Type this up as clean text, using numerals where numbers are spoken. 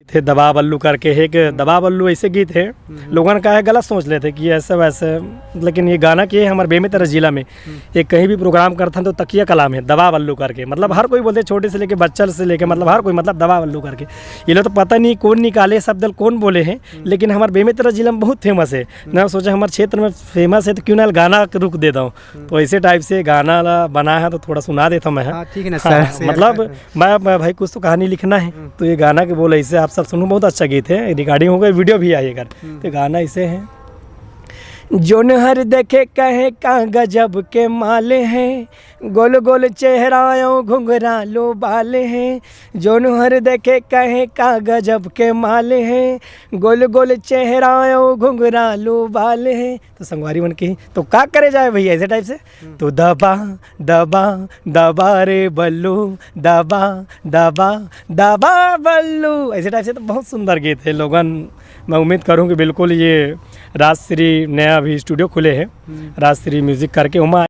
थे दबा बल्लू करके एक दबा बल्लू ऐसे गीत है, लोगों ने कहा है गलत सोच लेते कि ऐसा वैसे, लेकिन ये गाना कि हमारे बेमेतरा जिला में एक कहीं भी प्रोग्राम करता तो तकिया कलाम है दबा बल्लू करके, मतलब हर कोई बोलते छोटे से लेके बच्चे से लेके मतलब हर कोई मतलब दबा बल्लू करके। ये लोग तो पता नहीं कौन निकाले शब्द कौन बोले हैं, लेकिन हमारे बेमेतरा जिला में बहुत फेमस है ना। सोचा हमारे क्षेत्र में फेमस है तो क्यों ना गाना रुक देता हूँ, तो इसी टाइप से गाना बना है तो थोड़ा सुना देता हूँ मैं। ठीक है ना हाँ, सर। मतलब मैं भाई कुछ तो कहानी लिखना है, तो ये गाना के बोल ऐसे आप सब सुनो, बहुत अच्छा गीत है, रिकॉर्डिंग हो गई, वीडियो भी आई अगर, तो गाना ऐसे है। जोन हर देखे कहे का गजब के माले हैं, गोल गोल चेहराओं घुंघरालो बाले हैं। जोन हर देखे कहे का गजब के माले हैं, गोल गोल चेहराओं घुंघरालो बाले हैं। तो संगवारी बन के तो का करे जाए भैया ऐसे टाइप से, तो दबा दबा दबा रे बल्लू, दबा दबा दबा बल्लू, ऐसे टाइप से। तो बहुत सुंदर गीत है लोगन, मैं उम्मीद करूँ कि बिल्कुल ये राजश्री नया अभी स्टूडियो खुले हैं, राजश्री म्यूज़िक करके, उमा